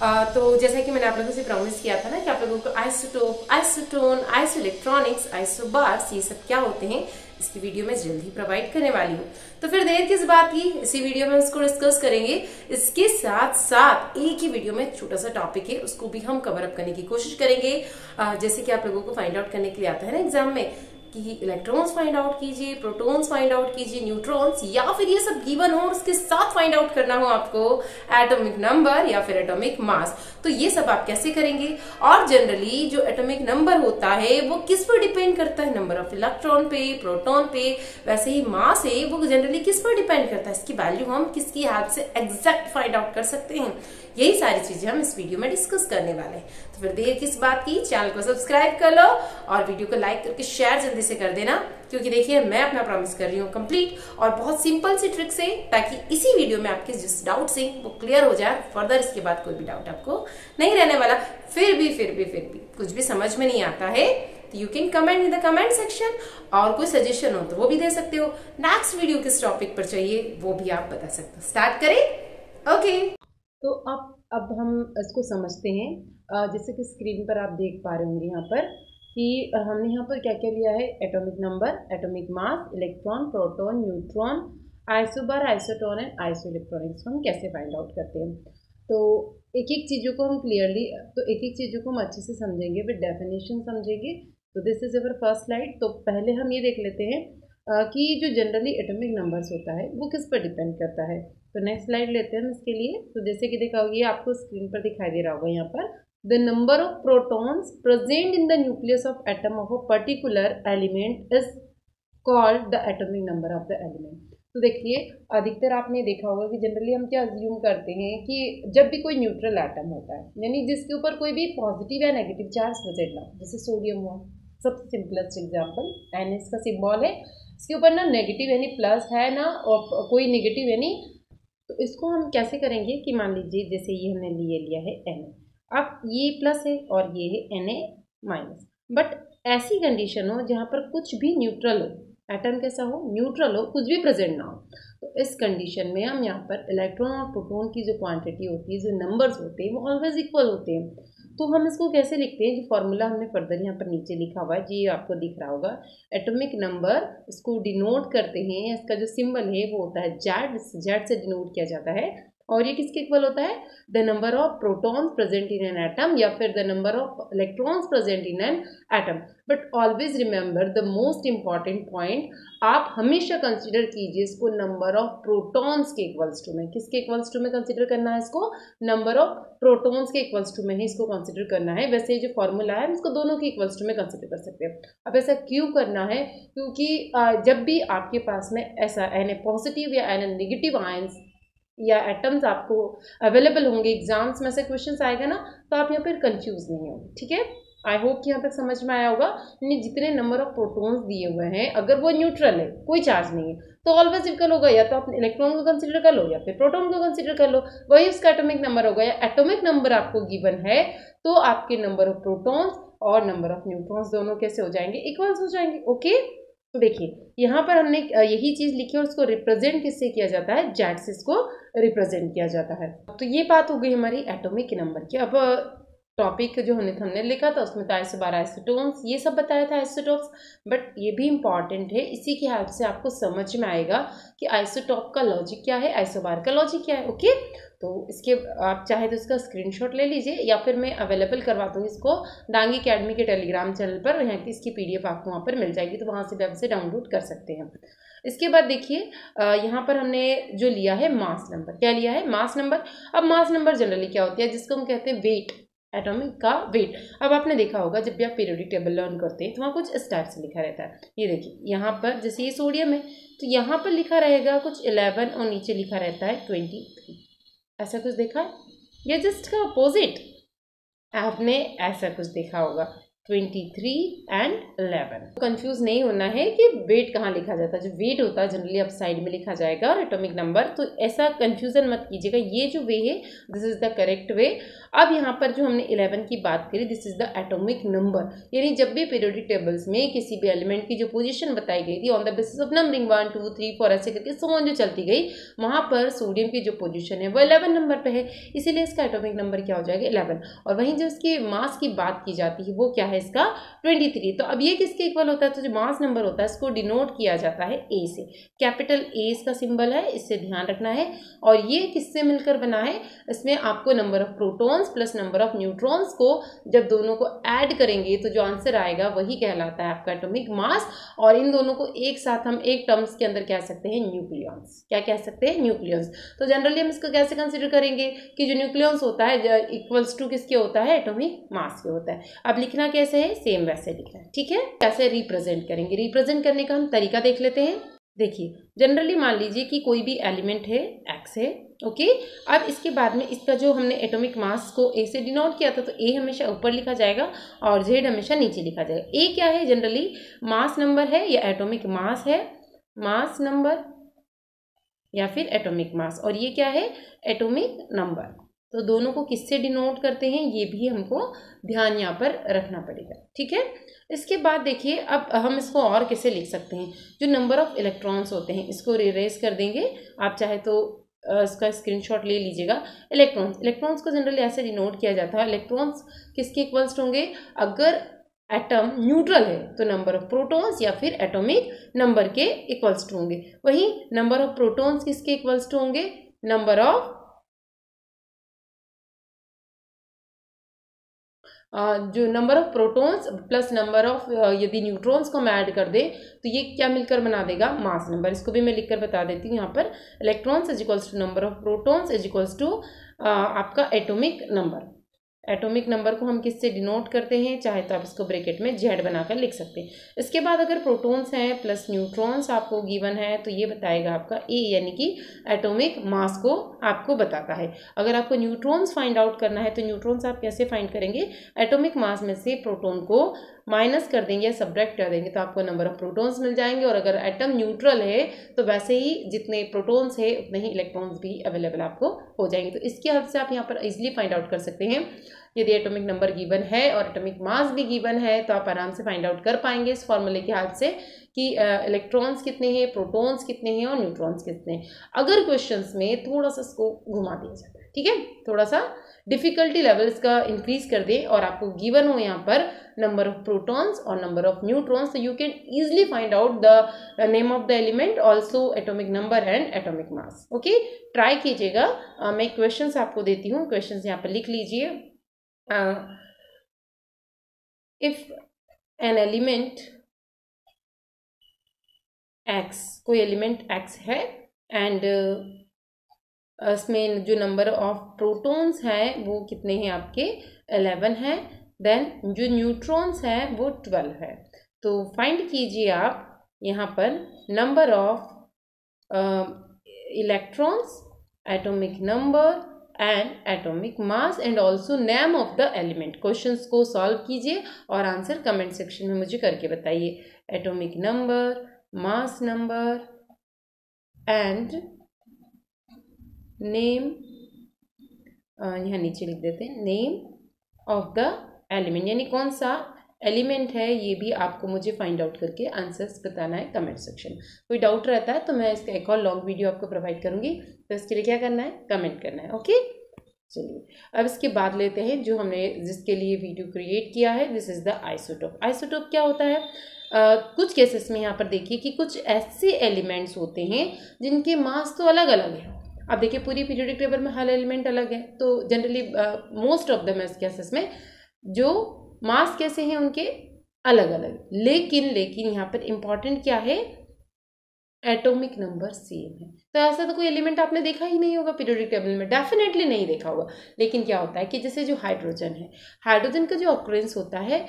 तो जैसा कि मैंने आप लोगों से प्रॉमिस किया था ना कि आप लोगों को आइसोटोप, आइसोटोन, आइसोइलेक्ट्रॉनिक्स, आइसोबार्स ये सब क्या होते हैं इसकी वीडियो मैं जल्दी प्रोवाइड करने वाली हूँ। तो फिर देर किस बात की, इसी वीडियो में उसको डिस्कस करेंगे। इसके साथ साथ एक ही वीडियो में छोटा सा टॉपिक है उसको भी हम कवर अप करने की कोशिश करेंगे। जैसे कि आप लोगों को फाइंड आउट करने के लिए आता है ना एग्जाम में कि इलेक्ट्रॉन्स फाइंड आउट कीजिए, प्रोटॉन्स फाइंड आउट कीजिए, न्यूट्रॉन्स, या फिर ये सब गिवन हो और उसके साथ फाइंड आउट करना हो आपको एटॉमिक नंबर या फिर एटॉमिक मास। तो ये सब आप कैसे करेंगे? और जनरली जो एटॉमिक नंबर होता है वो किस पर डिपेंड करता है? नंबर ऑफ इलेक्ट्रॉन पे, प्रोटॉन पे। वैसे ही मास है वो जनरली किस पर डिपेंड करता है? इसकी वैल्यू हम किसकी हेल्प से एग्जैक्ट फाइंड आउट कर सकते हैं? यही सारी चीजें हम इस वीडियो में डिस्कस करने वाले हैं। तो फिर देर किस बात की, चैनल को सब्सक्राइब कर लो और वीडियो को लाइक करके शेयर जल्दी से कर देना, क्योंकि देखिए मैं अपना प्रॉमिस कर रही हूँ कंप्लीट और बहुत सिंपल सी ट्रिक से, ताकि इसी वीडियो में आपके जिस डाउट से वो क्लियर हो जाए। फर्दर इसके बाद कोई भी डाउट आपको नहीं रहने वाला। फिर भी कुछ भी समझ में नहीं आता है तो you can comment in the comment section, और कोई सजेशन हो तो वो भी दे सकते हो। नेक्स्ट वीडियो किस टॉपिक पर चाहिए वो भी आप बता सकते हो। स्टार्ट करें? ओके। तो अब हम इसको समझते हैं। जैसे कि स्क्रीन पर आप देख पा रहे होंगे यहाँ पर कि हमने यहाँ पर क्या क्या लिया है? Atomic number, atomic mass, electron, proton, neutron, isobar, isotone and isoelectronics को हम कैसे फाइंड आउट करते हैं। तो एक एक चीज़ों को हम क्लियरली, तो एक एक चीज़ों को हम अच्छे से समझेंगे, विद डेफिनेशन समझेंगे। तो this is our first slide. तो पहले हम ये देख लेते हैं कि जो जनरली एटॉमिक नंबर्स होता है वो किस पर डिपेंड करता है। तो नेक्स्ट स्लाइड लेते हैं हम इसके लिए। तो जैसे कि देखा होगा, ये आपको स्क्रीन पर दिखाई दे रहा होगा यहाँ पर, the number of protons present in the nucleus of atom of a particular element is called the atomic number of the element. तो देखिए, अधिकतर आपने देखा होगा कि जनरली हम क्या अज्यूम करते हैं कि जब भी कोई न्यूट्रल एटम होता है, यानी जिसके ऊपर कोई भी पॉजिटिव या नेगेटिव चार्ज प्रेजेंट ना हो, जैसे सोडियम हुआ, सबसे सिंपलेस्ट एग्जाम्पल, एन इसका सिंबल है, इसके ऊपर ना नेगेटिव यानी प्लस है ना, और कोई नेगेटिव यानी, तो इसको हम कैसे करेंगे कि मान लीजिए जैसे ये हमने लिया है एन, अब ये प्लस है और ये है एन ए माइनस, बट ऐसी कंडीशन हो जहाँ पर कुछ भी न्यूट्रल हो, एटम कैसा हो? न्यूट्रल हो, कुछ भी प्रेजेंट ना हो। तो इस कंडीशन में हम यहाँ पर इलेक्ट्रॉन और प्रोटॉन की जो क्वांटिटी होती है, जो नंबर्स होते हैं, वो ऑलवेज इक्वल होते हैं। तो हम इसको कैसे लिखते हैं? जो फॉर्मूला हमने फर्दर यहाँ पर नीचे लिखा हुआ है, जी आपको दिख रहा होगा, एटॉमिक नंबर, इसको डिनोट करते हैं, इसका जो सिंबल है वो होता है जेड, जेड से डिनोट किया जाता है। और ये किसके इक्वल होता है? The number of protons present in an atom या फिर the number of electrons present in an atom. But always remember the most important point, आप हमेशा कंसिडर कीजिए इसको नंबर ऑफ प्रोटॉन्स के इक्वल्स टू में। किसके इक्वल्स टू में कंसिडर करना है इसको? नंबर ऑफ प्रोटॉन्स के इक्वल्स टू में ही इसको कंसिडर करना है। वैसे जो फॉर्मूला है इसको दोनों के इक्वल्स टू में कंसिडर कर सकते हैं। अब ऐसा क्यों करना है? क्योंकि जब भी आपके पास में ऐसा एन ए पॉजिटिव या एन ए नेगेटिव आयंस या एटम्स आपको अवेलेबल होंगे, एग्जाम्स में से क्वेश्चन आएगा ना, तो आप यहाँ पर कंफ्यूज नहीं होंगे। ठीक है, आई होप कि यहाँ तक समझ में आया होगा। यानी जितने नंबर ऑफ प्रोटॉन्स दिए हुए हैं, अगर वो न्यूट्रल है, कोई चार्ज नहीं है, तो ऑलवेज इक्वल होगा। या तो आप इलेक्ट्रॉन को कंसीडर कर लो या फिर प्रोटॉन को कंसीडर कर लो, वही उसका एटॉमिक नंबर होगा। या एटॉमिक नंबर आपको गिवन है तो आपके नंबर ऑफ प्रोटॉन्स और नंबर ऑफ न्यूट्रॉन्स दोनों कैसे हो जाएंगे? इक्वल्स हो जाएंगे। ओके, तो देखिए यहाँ पर हमने यही चीज लिखी और उसको रिप्रेजेंट किससे किया जाता है? जेड से इसको रिप्रेजेंट किया जाता है। तो ये बात हो गई हमारी एटॉमिक नंबर की। अब टॉपिक जो हमने लिखा था उसमें तो आइसोबार, आइसोटोन्स, ये सब बताया था, आइसोटोप्स। बट ये भी इंपॉर्टेंट है, इसी की हेल्प से आपको समझ में आएगा कि आइसोटोप का लॉजिक क्या है, आइसोबार का लॉजिक क्या है। ओके, तो इसके आप चाहे तो इसका स्क्रीनशॉट ले लीजिए, या फिर मैं अवेलेबल करवा दूँगी इसको डांगी अकेडमी के टेलीग्राम चैनल पर। यहाँ की इसकी PDF आपको वहाँ पर मिल जाएगी, तो वहाँ से भी आप इसे डाउनलोड कर सकते हैं। इसके बाद देखिए यहाँ पर हमने जो लिया है मास नंबर, क्या लिया है? Mass number. अब मास नंबर जनरली क्या होती है? जिसको हम कहते हैं वेट, एटॉमिक का वेट। अब आपने देखा होगा जब भी आप पीरियोडिक टेबल लर्न करते हैं तो वहाँ कुछ इस टाइप से लिखा रहता है। ये देखिए यहाँ पर जैसे ये सोडियम है तो यहाँ पर लिखा रहेगा कुछ 11 और नीचे लिखा रहता है 23। ऐसा कुछ देखा है? या जस्ट का अपोजिट आपने ऐसा कुछ देखा होगा? 23 एंड 11। कंफ्यूज नहीं होना है कि वेट कहाँ लिखा जाता है। जो वेट होता है जनरली अब साइड में लिखा जाएगा और एटॉमिक नंबर, तो ऐसा कंफ्यूजन मत कीजिएगा। ये जो वे है this is the correct way. अब यहाँ पर जो हमने 11 की बात करी, this is the atomic number, यानी जब भी पीरियोडिक टेबल्स में किसी भी एलिमेंट की जो पोजीशन बताई गई थी on the basis of numbering 1 2 3 4 ऐसे करके सो जो चलती गई, वहां पर सोडियम की जो पोजीशन है वो 11 नंबर पे है, इसीलिए इसका एटॉमिक नंबर क्या हो जाएगा 11। और वहीं जो इसके मास की बात की जाती है वो क्या है इसका 23। तो अब ये किसके इक्वल होता है, तो जो मास नंबर होता है इसको डिनोट किया जाता है ए से, कैपिटल ए इसका सिंबल है, इससे ध्यान रखना है। और ये किससे मिलकर बना है, इसमें आपको number of protons plus number of neutrons को जब दोनों को ऐड करेंगे तो जो आंसर आएगा वही कहलाता है आपका एटॉमिक मास। और इन दोनों को एक साथ हम एक टर्म्स के अंदर कह सकते हैं न्यूक्लियॉन्स। क्या कह सकते हैं, न्यूक्लियॉन्स। तो जनरली हम इसको कैसे कंसिडर करेंगे कि जो न्यूक्लियॉन्स होता है इक्वल्स टू किसके होता है, एटॉमिक मास के होता है। अब लिखना कैसे है, सेम वैसे लिखना है, ठीक है। कैसे रिप्रेजेंट करेंगे, रिप्रेजेंट करने का हम तरीका देख लेते हैं। देखिए जनरली मान लीजिए कि कोई भी एलिमेंट है एक्स है, ओके। अब इसके बाद में इसका जो हमने एटॉमिक मास को ए से डिनोट किया था, तो ए हमेशा ऊपर लिखा जाएगा और जेड हमेशा नीचे लिखा जाएगा। ए क्या है, जनरली मास नंबर है या एटॉमिक मास है, मास नंबर या फिर एटॉमिक मास, और ये क्या है एटॉमिक नंबर। तो दोनों को किससे डिनोट करते हैं ये भी हमको ध्यान यहाँ पर रखना पड़ेगा, ठीक है। इसके बाद देखिए अब हम इसको और कैसे लिख सकते हैं, जो नंबर ऑफ इलेक्ट्रॉन्स होते हैं इसको रिरेज कर देंगे। आप चाहे तो इसका स्क्रीनशॉट ले लीजिएगा। इलेक्ट्रॉन्स को जनरली ऐसे डिनोट किया जाता है, इलेक्ट्रॉन्स किसके इक्वल्स होंगे, अगर एटम न्यूट्रल है तो नंबर ऑफ प्रोटॉन्स या फिर एटॉमिक नंबर के इक्वल्स होंगे। वहीं नंबर ऑफ प्रोटॉन्स किसके इक्वल्स होंगे, नंबर ऑफ जो number of protons plus number of यदि न्यूट्रॉन्स को हम ऐड कर दें तो ये क्या मिलकर बना देगा, मास नंबर। इसको भी मैं लिखकर बता देती हूँ यहाँ पर, electrons is equals to number of protons is equals to आपका एटॉमिक नंबर। एटॉमिक नंबर को हम किससे डिनोट करते हैं, चाहे तो आप इसको ब्रैकेट में जेड बनाकर लिख सकते हैं। इसके बाद अगर प्रोटॉन्स हैं प्लस न्यूट्रॉन्स आपको गिवन है तो ये बताएगा आपका ए, यानी कि एटॉमिक मास को आपको बताता है। अगर आपको न्यूट्रॉन्स फाइंड आउट करना है तो न्यूट्रॉन्स आप कैसे फाइंड करेंगे, एटॉमिक मास में से प्रोटॉन को माइनस कर देंगे या सब्ट्रैक्ट कर देंगे तो आपको नंबर ऑफ प्रोटॉन्स मिल जाएंगे। और अगर एटम न्यूट्रल है तो वैसे ही जितने प्रोटॉन्स है उतने ही इलेक्ट्रॉन्स भी अवेलेबल आपको हो जाएंगे। तो इसकी हेल्प से आप यहाँ पर इजीली फाइंड आउट कर सकते हैं। यदि एटॉमिक नंबर गिवन है और एटॉमिक मास भी गिवन है तो आप आराम से फाइंड आउट कर पाएंगे इस फॉर्मूले की हेल्प से कि इलेक्ट्रॉन्स कितने हैं, प्रोटॉन्स कितने हैं और न्यूट्रॉन्स कितने हैं। अगर क्वेश्चंस में थोड़ा सा इसको घुमा दिया जाता है, ठीक है, थोड़ा सा डिफिकल्टी लेवल्स का इंक्रीज कर दे और आपको गिवन हो यहाँ पर नंबर ऑफ प्रोटॉन्स और नंबर ऑफ न्यूट्रॉन्स, तो you can easily find out the name of the element, also atomic number and atomic mass. Okay, try कीजिएगा। मैं क्वेश्चंस आपको देती हूँ, क्वेश्चंस यहाँ पर लिख लीजिए। इफ एन एलिमेंट x, कोई एलिमेंट x है एंड इसमें जो नंबर ऑफ प्रोटॉन्स हैं वो कितने हैं आपके 11 हैं, देन जो न्यूट्रॉन्स हैं वो 12 है। तो फाइंड कीजिए आप यहाँ पर number of electrons, atomic number and atomic mass and also name of the element. Questions को सॉल्व कीजिए और आंसर कमेंट सेक्शन में मुझे करके बताइए। Atomic number, mass number and name, यहाँ नीचे लिख देते हैं, नेम ऑफ द एलिमेंट, यानी कौन सा एलिमेंट है ये भी आपको मुझे फाइंड आउट करके आंसर्स बताना है कमेंट सेक्शन। कोई डाउट रहता है तो मैं इसका एक और लॉन्ग वीडियो आपको प्रोवाइड करूंगी, तो इसके लिए क्या करना है, कमेंट करना है। ओके, चलिए अब इसके बाद लेते हैं जो हमने जिसके लिए वीडियो क्रिएट किया है, this is the isotope. Isotope क्या होता है, कुछ केसेस में यहाँ पर देखिए कि कुछ ऐसे एलिमेंट्स होते हैं जिनके मास तो अलग अलग है। अब देखिए पूरी पीरियोडिक टेबल में हर एलिमेंट अलग है, तो generally most of the cases में जो मास कैसे हैं उनके अलग अलग, लेकिन यहाँ पर इंपॉर्टेंट क्या है, एटॉमिक नंबर सेम है। तो ऐसा तो कोई एलिमेंट आपने देखा ही नहीं होगा पीरियोडिक टेबल में, डेफिनेटली नहीं देखा होगा। लेकिन क्या होता है कि जैसे जो हाइड्रोजन है, हाइड्रोजन का जो ऑकरेंस होता है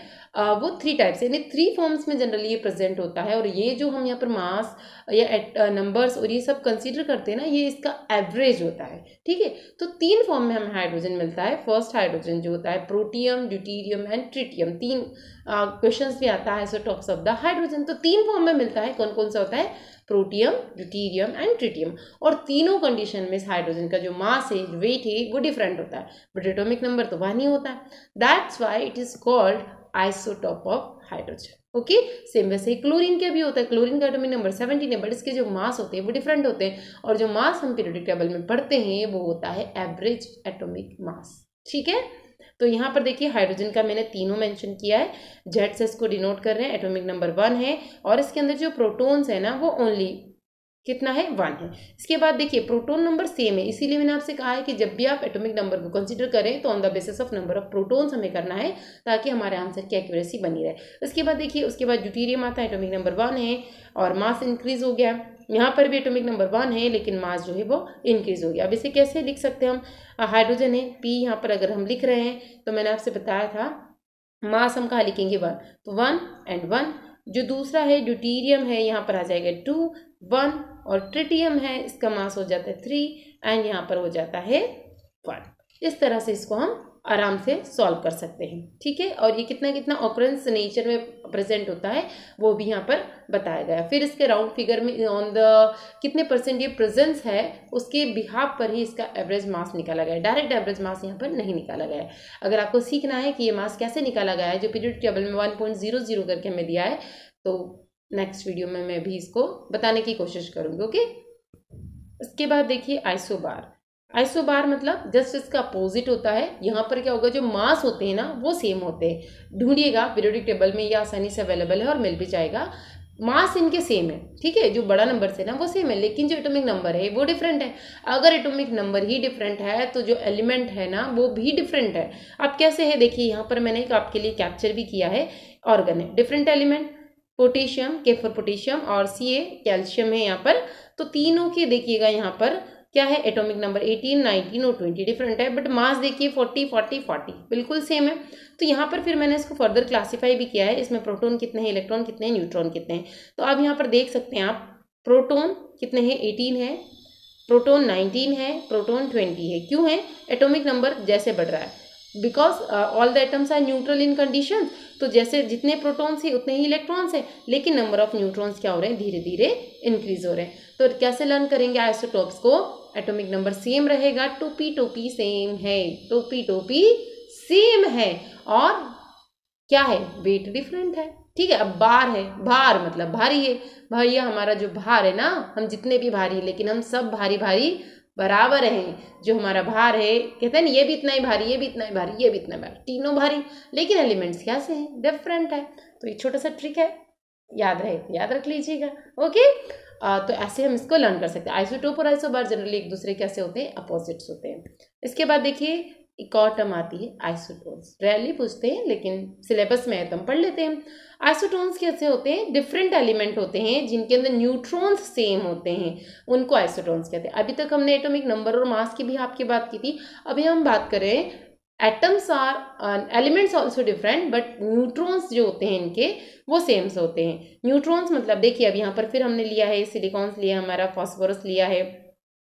वो 3 टाइप्स यानी 3 फॉर्म्स में जनरली ये प्रेजेंट होता है। और ये जो हम यहाँ पर मास या नंबर्स और ये सब कंसीडर करते हैं ना, ये इसका एवरेज होता है, ठीक है। तो 3 फॉर्म में हमें हाइड्रोजन मिलता है। फर्स्ट हाइड्रोजन जो होता है protium, deuterium and tritium, 3 questions भी आता है आइसोटॉप्स ऑफ द हाइड्रोजन। तो 3 फॉर्म में मिलता है, कौन कौन सा होता है, प्रोटियम, ड्यूटेरियम एंड ट्रिटियम। और तीनों कंडीशन में हाइड्रोजन का जो मास है, वेट है, वो डिफरेंट होता है, बट एटॉमिक नंबर तो वह नहीं होता है। That's why it is called isotope of hydrogen. Okay, same वैसे ही क्लोरीन का भी होता है। क्लोरीन का एटॉमिक नंबर 17 है, बट इसके जो मास होते हैं वो डिफरेंट होते हैं, और जो मास हम पीरियोडिक टेबल में पढ़ते हैं वो होता है एवरेज एटॉमिक मास। ठीक है, तो यहाँ पर देखिए हाइड्रोजन का मैंने तीनों मेंशन किया है, जेड से इसको डिनोट कर रहे हैं, एटॉमिक नंबर 1 है, और इसके अंदर जो प्रोटॉन्स है ना वो ओनली कितना है, 1 है। इसके बाद देखिए प्रोटॉन नंबर सेम है, इसीलिए मैंने आपसे कहा है कि जब भी आप एटॉमिक नंबर को कंसीडर करें तो on the basis of number of protons हमें करना है, ताकि हमारे आंसर की एक्यूरेसी बनी रहे। उसके बाद देखिए, उसके बाद ड्यूटेरियम आता है, एटॉमिक नंबर 1 है और मास इंक्रीज हो गया। यहाँ पर भी एटॉमिक नंबर 1 है, लेकिन मास जो है वो इंक्रीज हो गया। अब इसे कैसे लिख सकते हैं हम, हाइड्रोजन है P, यहाँ पर अगर हम लिख रहे हैं तो मैंने आपसे बताया था मास हम कहाँ लिखेंगे, 1, तो 1 and 1। जो दूसरा है ड्यूटेरियम है, यहाँ पर आ जाएगा 2, 1, और ट्रिटियम है, इसका मास हो जाता है 3 एंड यहाँ पर हो जाता है 1। इस तरह से इसको हम आराम से सॉल्व कर सकते हैं। ठीक है, और ये कितना कितना ऑकरेंस नेचर में प्रेजेंट होता है वो भी यहाँ पर बताया गया। फिर इसके राउंड फिगर में ऑन द कितने परसेंट ये प्रेजेंस है उसके बिहाफ पर ही इसका एवरेज मास निकाला गया है, डायरेक्ट एवरेज मास यहाँ पर नहीं निकाला गया है। अगर आपको सीखना है कि ये मास कैसे निकाला गया है, जो पीरियोडिक टेबल में 1.00 करके हमें दिया है, तो नेक्स्ट वीडियो में मैं भी इसको बताने की कोशिश करूँगी। ओके, इसके बाद देखिए आइसोबार। आइसोबार मतलब जस्ट इसका अपोजिट होता है। यहाँ पर क्या होगा, जो मास होते हैं ना वो सेम होते हैं। ढूंढिएगा पीरियोडिक टेबल में, ये आसानी से अवेलेबल है और मिल भी जाएगा। मास इनके सेम है, ठीक है, जो बड़ा नंबर से ना वो सेम है, लेकिन जो एटॉमिक नंबर है वो डिफरेंट है। अगर एटॉमिक नंबर ही डिफरेंट है तो जो एलिमेंट है ना वो भी डिफरेंट है। अब कैसे है देखिए, यहाँ पर मैंने एक आपके लिए कैप्चर भी किया है, ऑर्गन है, डिफरेंट एलिमेंट, पोटेशियम, के फॉर पोटेशियम, और Ca कैल्शियम है यहाँ पर। तो तीनों के देखिएगा यहाँ पर क्या है, एटॉमिक नंबर 18, 19 और 20 डिफरेंट है, बट मास देखिए 40, 40, 40 बिल्कुल सेम है। तो यहाँ पर फिर मैंने इसको फर्दर क्लासीफाई भी किया है, इसमें प्रोटॉन कितने हैं, इलेक्ट्रॉन कितने हैं, न्यूट्रॉन कितने हैं। तो अब यहाँ पर देख सकते हैं आप, प्रोटॉन कितने हैं, 18 है, प्रोटॉन 19 है, प्रोटॉन 20 है। क्यों है, एटॉमिक नंबर जैसे बढ़ रहा है, because all the atoms are neutral in condition. तो जैसे जितने प्रोटॉन्स हैं उतने ही इलेक्ट्रॉन्स हैं, लेकिन नंबर ऑफ न्यूट्रॉन्स क्या हो रहे हैं, धीरे धीरे इंक्रीज हो रहे हैं। तो कैसे लर्न करेंगे आइसोटॉप्स को, एटॉमिक नंबर सेम रहेगा, टोपी सेम है, टोपी सेम है, और क्या है, वेट डिफरेंट है। ठीक है, अब बार है, भार मतलब भारी है, भैया हमारा जो भार है ना, हम जितने भी भारी, लेकिन हम सब भारी भारी बराबर हैं। जो हमारा भार है, कहते हैं ना, ये भी इतना ही भारी, ये भी इतना ही भारी, ये भी इतना भारी, तीनों भारी, लेकिन एलिमेंट्स क्या से हैं, डिफरेंट है। तो ये छोटा सा ट्रिक है, याद रहे, याद रख लीजिएगा। ओके, तो ऐसे हम इसको लर्न कर सकते हैं। आइसोटोप और आइसोबार जनरली एक दूसरे कैसे होते हैं, अपोजिट्स होते हैं। इसके बाद देखिए एक और टर्म आती है आइसोटोन्स, रेयरली पूछते हैं लेकिन सिलेबस में है तो हम पढ़ लेते हैं। आइसोटोन्स कैसे होते हैं, डिफरेंट एलिमेंट होते हैं जिनके अंदर न्यूट्रॉन्स सेम होते हैं, उनको आइसोटोन्स कहते हैं। अभी तक हमने एटॉमिक नंबर और मास की भी आपकी बात की थी, अभी हम बात करें atoms are elements also different, but neutrons जो होते हैं इनके वो सेम से होते हैं। न्यूट्रॉन्स मतलब देखिए, अब यहाँ पर फिर हमने लिया है सिलिकॉन्स लिया, हमारा फॉस्फोरस लिया है,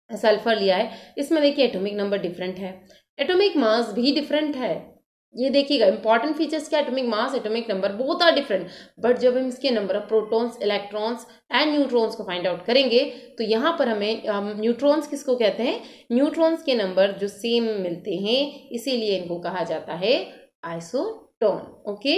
सल्फर लिया है, इसमें देखिए एटॉमिक नंबर डिफरेंट है, एटॉमिक मास भी डिफरेंट है। ये देखिएगा इंपॉर्टेंट फीचर्स क्या, atomic mass, atomic number both are different, but जब हम इसके number of protons, electrons and neutrons को फाइंड आउट करेंगे तो यहाँ पर हमें न्यूट्रॉन्स किसको कहते हैं, न्यूट्रॉन्स के नंबर जो सेम मिलते हैं, इसीलिए इनको कहा जाता है आइसोटोन। ओके,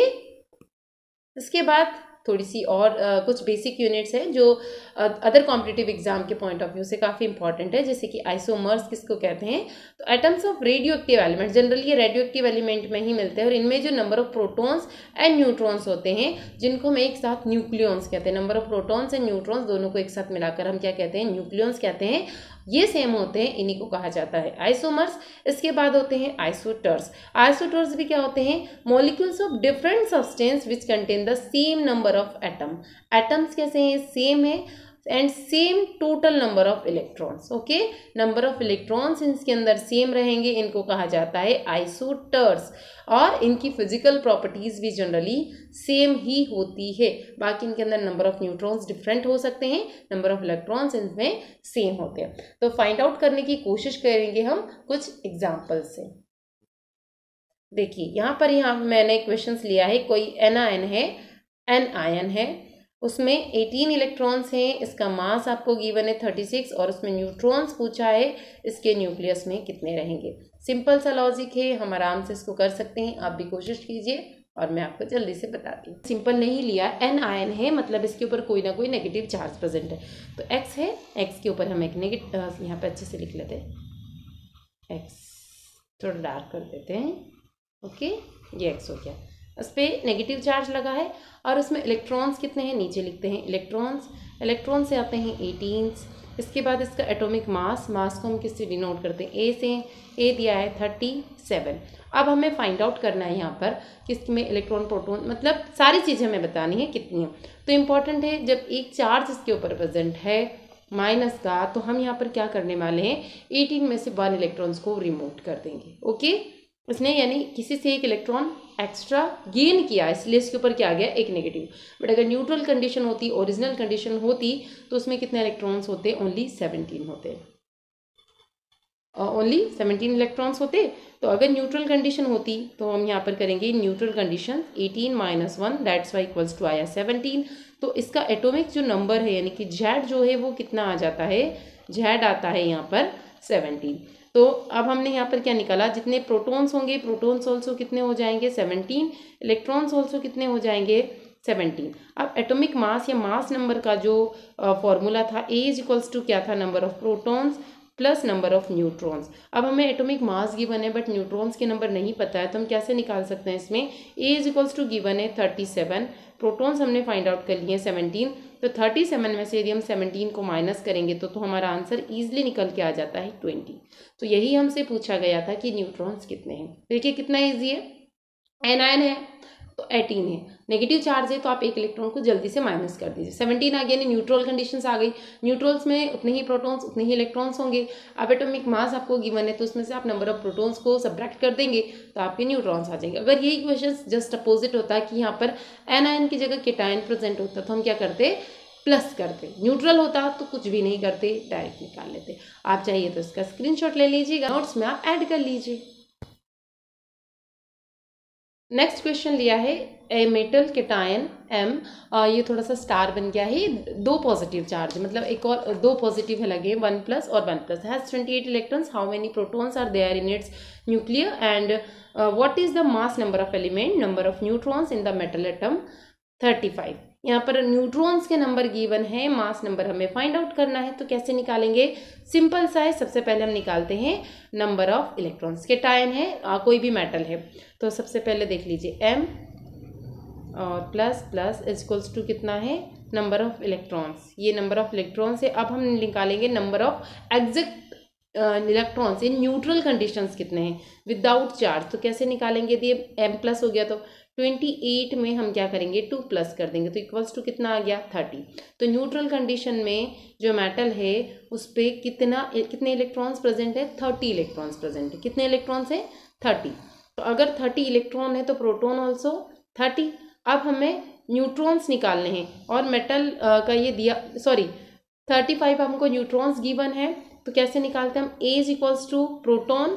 इसके बाद थोड़ी सी और कुछ बेसिक यूनिट्स हैं जो अदर कॉम्पिटिटिव एग्जाम के पॉइंट ऑफ व्यू से काफ़ी इंपॉर्टेंट है, जैसे कि आइसोमर्स किसको कहते हैं, तो atoms of radio active element, generally ये रेडियो एक्टिव एलिमेंट में ही मिलते हैं, और इनमें जो number of protons and neutrons होते हैं जिनको हम एक साथ न्यूक्लियॉन्स कहते हैं, number of protons and neutrons दोनों को एक साथ मिलाकर हम क्या कहते हैं, न्यूक्लियॉन्स कहते हैं। ये सेम होते हैं, इन्हीं को कहा जाता है आइसोमर्स। इसके बाद होते हैं आइसोटर्स। आइसोटर्स भी क्या होते हैं, molecules of different substance which contain the same number of atom, atoms कैसे हैं, सेम है, and same total number of electrons. Okay, number of electrons इसके अंदर सेम रहेंगे, इनको कहा जाता है आइसोटर्स, और इनकी फिजिकल प्रॉपर्टीज भी जनरली सेम ही होती है। बाकी इनके अंदर नंबर ऑफ न्यूट्रॉन्स डिफरेंट हो सकते हैं, नंबर ऑफ इलेक्ट्रॉन्स इनमें सेम होते हैं। तो फाइंड आउट करने की कोशिश करेंगे हम कुछ एग्जाम्पल से। देखिए यहाँ पर मैंने क्वेश्चंस लिया है, कोई एनायन है, एन आयन है, उसमें 18 इलेक्ट्रॉन्स हैं, इसका मास आपको गिवन है 36 और उसमें न्यूट्रॉन्स पूछा है, इसके न्यूक्लियस में कितने रहेंगे। सिंपल सा लॉजिक है, हम आराम से इसको कर सकते हैं, आप भी कोशिश कीजिए और मैं आपको जल्दी से बताती हूँ। सिंपल नहीं लिया, एन आयन है मतलब इसके ऊपर कोई ना कोई नेगेटिव चार्ज प्रेजेंट है, तो एक्स है, एक्स के ऊपर हम एक नेगेटिव यहाँ पे अच्छे से लिख लेते हैं, एक्स थोड़ा डार्क कर देते हैं, ओके ये एक्स हो गया, उस पर नेगेटिव चार्ज लगा है और उसमें इलेक्ट्रॉन्स कितने हैं नीचे लिखते हैं, इलेक्ट्रॉन से आते हैं 18। इसके बाद इसका एटॉमिक मास को हम किससे डिनोट करते हैं, ए से, ए दिया है 37। अब हमें फाइंड आउट करना है यहाँ पर कि इसमें इलेक्ट्रॉन प्रोटॉन मतलब सारी चीज़ें हमें बतानी है कितनी है। तो इम्पॉर्टेंट है जब एक चार्ज इसके ऊपर प्रेजेंट है माइनस का, तो हम यहाँ पर क्या करने वाले हैं, 18 में से 1 इलेक्ट्रॉन्स को रिमूव कर देंगे, ओके। इसने यानी किसी से एक इलेक्ट्रॉन एक्स्ट्रा गेन किया, इसलिए इसके ऊपर क्या आ गया, एक नेगेटिव। बट अगर न्यूट्रल कंडीशन होती, ओरिजिनल कंडीशन होती, तो उसमें कितने इलेक्ट्रॉन्स होते, ओनली 17 होते, ओनली 17 इलेक्ट्रॉन्स होते। तो अगर न्यूट्रल कंडीशन होती तो हम यहाँ पर करेंगे neutral condition 18 - 1 that's why equals to आया 17। तो इसका एटॉमिक जो नंबर है यानी कि जेड जो है वो कितना आ जाता है, जेड आता है यहाँ पर 17। तो अब हमने यहाँ पर क्या निकाला, जितने प्रोटॉन्स होंगे प्रोटॉन्स ऑल्सो कितने हो जाएंगे 17, इलेक्ट्रॉन्स ऑल्सो कितने हो जाएंगे 17। अब एटॉमिक मास या मास नंबर का जो फॉर्मूला था, ए इज इक्वल्स टू क्या था, number of protons plus number of neutrons. अब हमें एटॉमिक मास गिवन है बट न्यूट्रॉन्स के नंबर नहीं पता है, तो हम कैसे निकाल सकते हैं इसमें, ए इज इक्वल्स टू गिवन है 37, प्रोटॉन्स हमने फाइंड आउट कर लिए 17, तो 37 में से यदि हम 17 को माइनस करेंगे तो हमारा आंसर ईजिली निकल के आ जाता है 20। तो यही हमसे पूछा गया था कि न्यूट्रॉन्स कितने हैं। देखिए कितना ईजी है, एनायन है तो 18 है, नेगेटिव चार्ज है तो आप एक इलेक्ट्रॉन को जल्दी से माइनस कर दीजिए, 17 आ गया, यानी न्यूट्रल कंडीशंस आ गई, न्यूट्रल्स में उतने ही प्रोटॉन्स उतने ही इलेक्ट्रॉन्स होंगे। अब एटॉमिक मास आपको गिवन है तो उसमें से आप नंबर ऑफ प्रोटॉन्स को सब्ट्रैक्ट कर देंगे तो आपके न्यूट्रॉन्स आ जाएंगे। अगर यही क्वेश्चन जस्ट अपोजिट होता है कि यहाँ पर एनायन की जगह केटायन प्रेजेंट होता तो हम क्या करते, प्लस करते, न्यूट्रल होता तो कुछ भी नहीं करते, डायरेक्ट निकाल लेते। आप चाहिए तो इसका स्क्रीनशॉट ले लीजिएगा, नोट्स में आप ऐड कर लीजिए। नेक्स्ट क्वेश्चन लिया है, ए मेटल केटायन एम, ये थोड़ा सा स्टार बन गया है, 2 पॉजिटिव चार्ज मतलब एक और 2 पॉजिटिव है लगे, 1 प्लस और 1 plus, has 28 electrons, how many protons are there in its nuclear and what is the mass number of element, number of neutrons in the metal atom 35। यहाँ पर न्यूट्रॉन्स के number given है, mass number हमें find out करना है, तो कैसे निकालेंगे, सिंपल सा है। सबसे पहले हम निकालते हैं नंबर ऑफ इलेक्ट्रॉन्स, केटायन है कोई भी मेटल है, तो सबसे पहले देख लीजिए m और plus plus is equals to कितना है, नंबर ऑफ इलेक्ट्रॉन्स, ये नंबर ऑफ इलेक्ट्रॉन्स है। अब हम निकालेंगे number of exact electrons in neutral conditions कितने हैं विदाउट चार्ज, तो कैसे निकालेंगे, दिए m प्लस हो गया तो 28 में हम क्या करेंगे 2 प्लस कर देंगे तो इक्वल्स टू कितना आ गया 30। तो न्यूट्रल कंडीशन में जो मेटल है उस पर कितने इलेक्ट्रॉन्स प्रेजेंट है, 30 इलेक्ट्रॉन्स प्रेजेंट है। कितने इलेक्ट्रॉन्स है 30, तो अगर 30 इलेक्ट्रॉन है तो प्रोटॉन ऑल्सो 30। अब हमें न्यूट्रॉन्स निकालने हैं और मेटल का ये दिया 35 हमको न्यूट्रॉन्स गिवन है, तो कैसे निकालते हैं हम, A is equals to proton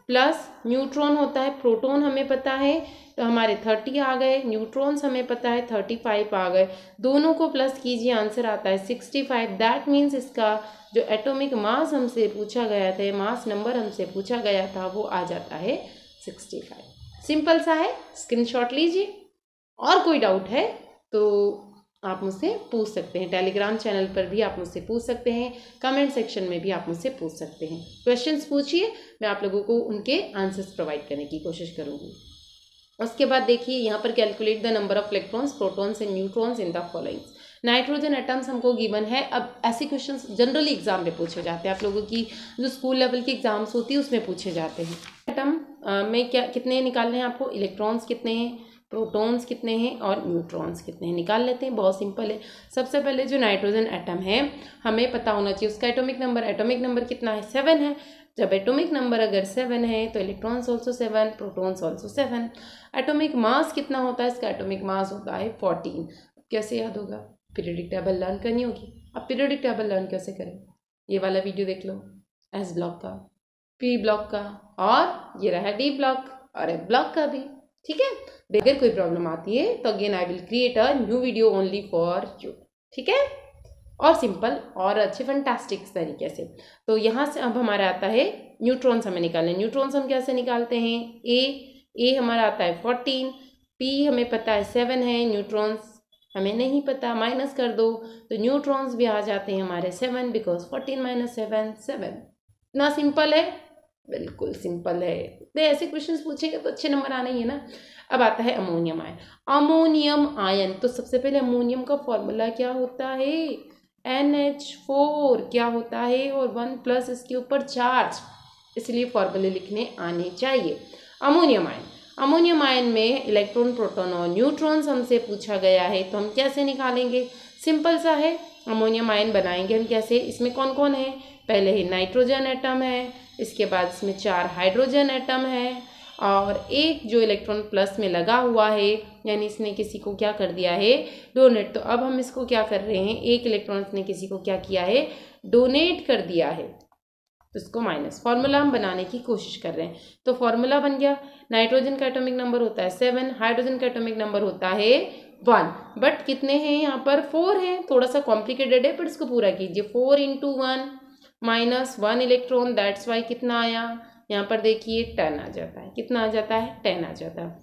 plus neutron होता है, प्रोटॉन हमें पता है तो हमारे 30 आ गए, न्यूट्रॉन्स हमें पता है 35 आ गए, दोनों को प्लस कीजिए आंसर आता है 65। दैट मीन्स इसका जो एटॉमिक मास हमसे पूछा गया था, मास नंबर हमसे पूछा गया था, वो आ जाता है 65। सिंपल सा है, स्क्रीनशॉट लीजिए। और कोई डाउट है तो आप मुझसे पूछ सकते हैं, टेलीग्राम चैनल पर भी आप मुझसे पूछ सकते हैं, कमेंट सेक्शन में भी आप मुझसे पूछ सकते हैं। क्वेश्चंस पूछिए, मैं आप लोगों को उनके आंसर्स प्रोवाइड करने की कोशिश करूँगी। उसके बाद देखिए यहाँ पर calculate the number of electrons protons and neutrons in the followings. Nitrogen atoms हमको गिवन है। अब ऐसे क्वेश्चंस जनरली एग्जाम में पूछे जाते हैं, आप लोगों की जो स्कूल लेवल की एग्जाम्स होती है उसमें पूछे जाते हैं। एटम में क्या कितने निकालने हैं आपको, इलेक्ट्रॉन्स कितने हैं, प्रोटॉन्स कितने हैं और न्यूट्रॉन्स कितने हैं, निकाल लेते हैं। बहुत सिंपल है। सबसे पहले जो नाइट्रोजन एटम है हमें पता होना चाहिए उसका एटॉमिक नंबर कितना है, 7 है। जब एटॉमिक नंबर अगर 7 है तो electrons also 7, protons also 7। Atomic mass कितना होता है, इसका एटॉमिक मास होता है 14। कैसे याद होगा, पीरियडिक टेबल लर्न करनी होगी। अब पीरियडिक टेबल लर्न कैसे करें, ये वाला वीडियो देख लो, एस ब्लॉक का, पी ब्लॉक का और ये रहा डी ब्लॉक। और एफ ब्लॉक का भी। ठीक है, अगर कोई प्रॉब्लम आती है तो again I will create a new video only for you. ठीक है, और सिंपल और अच्छे फैंटास्टिक तरीके से। तो यहाँ से अब हमारा आता है न्यूट्रॉन्स हमें निकालने। न्यूट्रॉन्स हम कैसे निकालते हैं, ए हमारा आता है 14, पी हमें पता है 7 है, न्यूट्रॉन्स हमें नहीं पता, माइनस कर दो तो न्यूट्रॉन्स भी आ जाते हैं हमारे 7, बिकॉज 14 माइनस 7 7। इतना सिंपल है, बिल्कुल सिंपल है। तो ऐसे क्वेश्चंस पूछेंगे तो अच्छे नंबर आने ही है ना। अब आता है अमोनियम आयन। अमोनियम आयन, तो सबसे पहले अमोनियम का फॉर्मूला क्या होता है, NH4 क्या होता है, और 1+ इसके ऊपर चार्ज, इसलिए फॉर्मूले लिखने आने चाहिए। अमोनियम आयन, अमोनियम आयन में इलेक्ट्रॉन, प्रोटॉन और न्यूट्रॉन्स हमसे पूछा गया है, तो हम कैसे निकालेंगे, सिंपल सा है। अमोनियम आयन बनाएंगे हम कैसे, इसमें कौन कौन है, पहले ही नाइट्रोजन एटम है, इसके बाद इसमें 4 हाइड्रोजन एटम है, और एक जो इलेक्ट्रॉन प्लस में लगा हुआ है, यानी इसने किसी को क्या कर दिया है, डोनेट। तो अब हम इसको क्या कर रहे हैं, एक इलेक्ट्रॉन ने किसी को क्या किया है, डोनेट कर दिया है, तो इसको माइनस। फॉर्मूला हम बनाने की कोशिश कर रहे हैं, तो फॉर्मूला बन गया, नाइट्रोजन का एटॉमिक नंबर होता है 7, हाइड्रोजन का एटॉमिक नंबर होता है 1, बट कितने हैं यहाँ पर, 4 है, थोड़ा सा कॉम्प्लिकेटेड है, पर इसको पूरा कीजिए। 4 × 1 माइनस 1 इलेक्ट्रॉन, दैट्स वाई कितना आया, यहाँ पर देखिए 10 आ जाता है। कितना आ जाता है, 10 आ जाता है।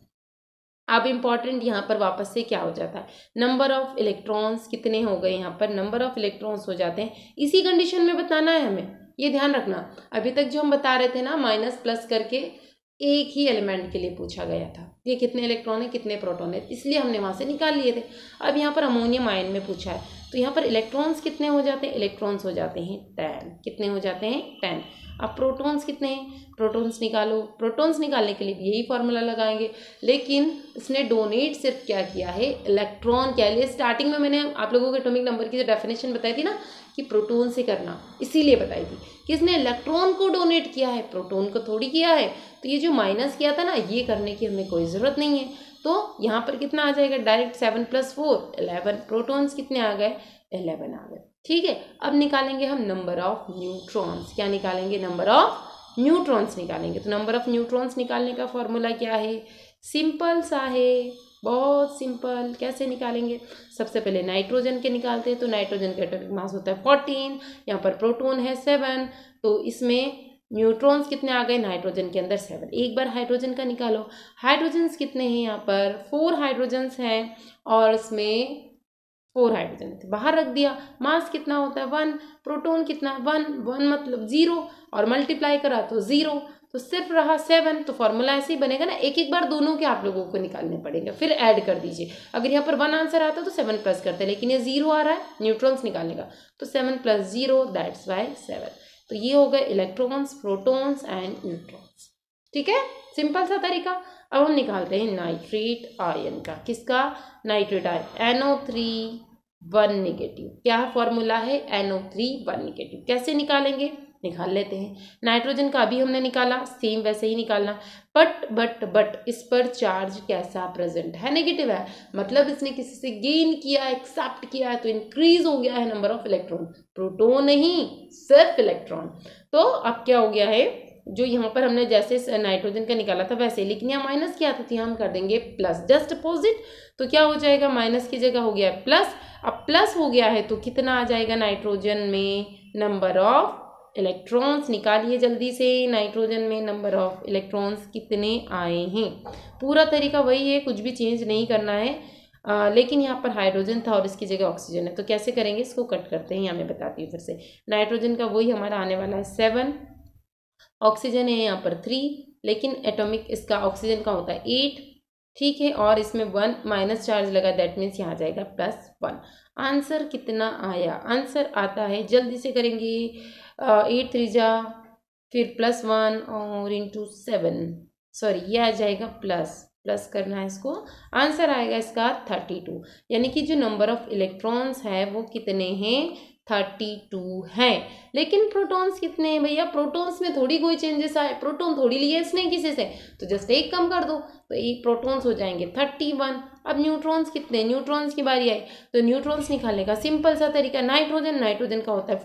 अब इम्पॉर्टेंट यहाँ पर वापस से क्या हो जाता है, नंबर ऑफ इलेक्ट्रॉन्स कितने हो गए, यहाँ पर नंबर ऑफ इलेक्ट्रॉन्स हो जाते हैं। इसी कंडीशन में बताना है हमें, ये ध्यान रखना। अभी तक जो हम बता रहे थे ना, माइनस प्लस करके एक ही एलिमेंट के लिए पूछा गया था, ये कितने इलेक्ट्रॉन है कितने प्रोटॉन है, इसलिए हमने वहाँ से निकाल लिए थे। अब यहाँ पर अमोनियम आयन में पूछा है, तो यहाँ पर इलेक्ट्रॉन्स कितने हो जाते हैं, इलेक्ट्रॉन्स हो जाते हैं 10। कितने हो जाते हैं, 10। अब प्रोटॉन्स कितने हैं, प्रोटॉन्स निकालो। प्रोटॉन्स निकालने के लिए भी यही फॉर्मूला लगाएंगे, लेकिन इसने डोनेट सिर्फ क्या किया है, इलेक्ट्रॉन के लिए। स्टार्टिंग में मैंने आप लोगों के एटॉमिक नंबर की जो डेफिनेशन बताई थी ना, कि प्रोटॉन से करना, इसीलिए बताई थी कि इसने इलेक्ट्रॉन को डोनेट किया है, प्रोटॉन को थोड़ी किया है। तो ये जो माइनस किया था ना, ये करने की हमें कोई ज़रूरत नहीं है। तो यहाँ पर कितना आ जाएगा, डायरेक्ट 7 + 4 11। प्रोटॉन्स कितने आ गए, 11 आ गए। ठीक है, अब निकालेंगे हम नंबर ऑफ न्यूट्रॉन्स। क्या निकालेंगे, नंबर ऑफ न्यूट्रॉन्स निकालेंगे। तो नंबर ऑफ न्यूट्रॉन्स निकालने का फॉर्मूला क्या है, सिंपल सा है, बहुत सिंपल। कैसे निकालेंगे, सबसे पहले नाइट्रोजन के निकालते हैं, तो नाइट्रोजन का एटॉमिक मास होता है 14, यहाँ पर प्रोटॉन है 7, तो इसमें न्यूट्रॉन्स कितने आ गए, नाइट्रोजन के अंदर 7। एक बार हाइड्रोजन का निकालो, हाइड्रोजन्स कितने हैं, यहाँ पर 4 हाइड्रोजन्स हैं, और इसमें 4 हाइड्रोजन थे, बाहर रख दिया। मास कितना होता है 1, प्रोटॉन कितना 1 मतलब 0, और मल्टीप्लाई करा तो 0, तो सिर्फ रहा 7। तो फॉर्मूला ऐसे ही बनेगा ना, एक एक बार दोनों के आप लोगों को निकालने पड़ेंगे, फिर ऐड कर दीजिए। अगर यहाँ पर 1 आंसर आता तो 7 प्लस करते, लेकिन ये 0 आ रहा है न्यूट्रॉन्स निकालने का, तो 7 + 0 दैट्स वाई 7। तो ये हो गए इलेक्ट्रॉन्स, प्रोटॉन्स एंड न्यूट्रॉन्स। ठीक है, सिंपल सा तरीका। अब हम निकालते हैं नाइट्रेट आयन का। किसका, नाइट्रेट आयन, NO3 1 नेगेटिव। क्या फॉर्मूला है, NO3 1 नेगेटिव। कैसे निकालेंगे, निकाल लेते हैं। नाइट्रोजन का अभी हमने निकाला, सेम वैसे ही निकालना। बट इस पर चार्ज कैसा प्रेजेंट है, नेगेटिव है, मतलब इसने किसी से गेन किया, एक्सेप्ट किया है, तो इंक्रीज हो गया है नंबर ऑफ इलेक्ट्रॉन, प्रोटॉन नहीं सिर्फ इलेक्ट्रॉन। तो अब क्या हो गया है, जो यहाँ पर हमने जैसे नाइट्रोजन का निकाला था वैसे, लेकिन यहाँ माइनस किया था, तो यहाँ हम कर देंगे प्लस, जस्ट अपोजिट। तो क्या हो जाएगा, माइनस की जगह हो गया प्लस। अब प्लस हो गया है तो कितना आ जाएगा नाइट्रोजन में, नंबर ऑफ इलेक्ट्रॉन्स। निकालिए जल्दी से, नाइट्रोजन में नंबर ऑफ इलेक्ट्रॉन्स कितने आए हैं। पूरा तरीका वही है, कुछ भी चेंज नहीं करना है। लेकिन यहाँ पर हाइड्रोजन था और इसकी जगह ऑक्सीजन है, तो कैसे करेंगे, इसको कट करते हैं। यहाँ मैं बताती हूँ फिर से। नाइट्रोजन का वही हमारा आने वाला है 7, ऑक्सीजन है यहाँ पर 3, लेकिन एटॉमिक इसका ऑक्सीजन का होता है 8। ठीक है, और इसमें 1 माइनस चार्ज लगा, दैट मीन्स यहाँ जाएगा +1। आंसर कितना आया, आंसर आता है, जल्दी से करेंगे, 8 3 जा, फिर +1 और इंटू 7, सॉरी ये आ जाएगा प्लस करना है इसको। आंसर आएगा इसका 32, यानी कि जो नंबर ऑफ इलेक्ट्रॉन्स है वो कितने हैं, 32 हैं। लेकिन प्रोटॉन्स कितने हैं भैया, प्रोटॉन्स में थोड़ी कोई चेंजेस आए, प्रोटॉन थोड़ी लिए इसने किसी से, तो जस्ट एक कम कर दो, तो एक प्रोटॉन्स हो जाएंगे 31। अब न्यूट्रॉन्स कितने, न्यूट्रॉन्स की बारी आई, तो न्यूट्रॉन्स निकालने का सिंपल सा तरीका, नाइट्रोजन का होता है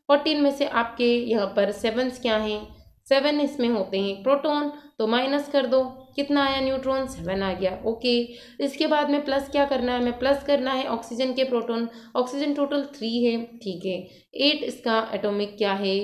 14 में से आपके यहाँ पर 7 क्या हैं, 7 इसमें होते हैं प्रोटॉन, तो माइनस कर दो, कितना आया न्यूट्रॉन, 7 आ गया। ओके, इसके बाद में प्लस क्या करना है, हमें प्लस करना है ऑक्सीजन के प्रोटॉन, ऑक्सीजन टोटल 3 है, ठीक है। 8 इसका एटॉमिक क्या है,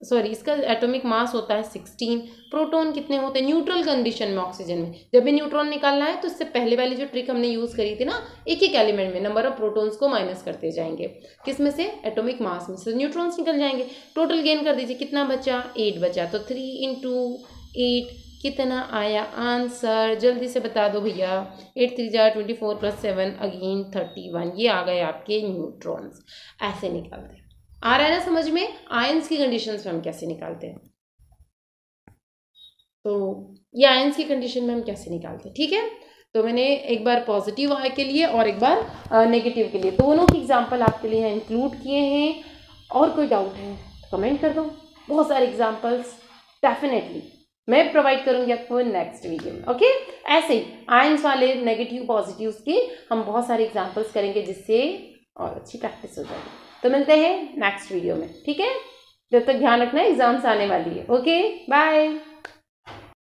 सॉरी इसका एटॉमिक मास होता है 16। प्रोटॉन कितने होते हैं न्यूट्रल कंडीशन में, ऑक्सीजन में जब भी न्यूट्रॉन निकालना है तो इससे पहले वाली जो ट्रिक हमने यूज करी थी ना, एक एक एलिमेंट में नंबर ऑफ प्रोटॉन्स को माइनस करते जाएंगे, किस में से, एटॉमिक मास में से न्यूट्रॉन्स निकल जाएंगे। टोटल गेन कर दीजिए, कितना बचा, 8 बचा, तो 3 × 8 कितना आया आंसर, जल्दी से बता दो भैया। 8 3 जा 24 + 7 अगेन 31, ये आ गए आपके न्यूट्रॉन्स। ऐसे निकालते हैं, आ रहा है ना समझ में, आयंस की कंडीशंस में हम कैसे निकालते हैं, तो ये आयंस की कंडीशन में हम कैसे निकालते हैं, ठीक है। तो मैंने एक बार पॉजिटिव आय के लिए और एक बार नेगेटिव के लिए दोनों की एग्जांपल आपके लिए इंक्लूड किए हैं। और कोई डाउट है तो कमेंट कर दो, बहुत सारे एग्जांपल्स डेफिनेटली मैं प्रोवाइड करूंगी आपको नेक्स्ट वीडियो में। ओके, ऐसे ही आयंस वाले नेगेटिव पॉजिटिव्स के हम बहुत सारे एग्जांपल्स करेंगे, जिससे और अच्छी प्रैक्टिस हो जाएगी। तो मिलते हैं नेक्स्ट वीडियो में, ठीक है। जब तक ध्यान रखना, एग्जाम्स आने वाली है। Okay, bye.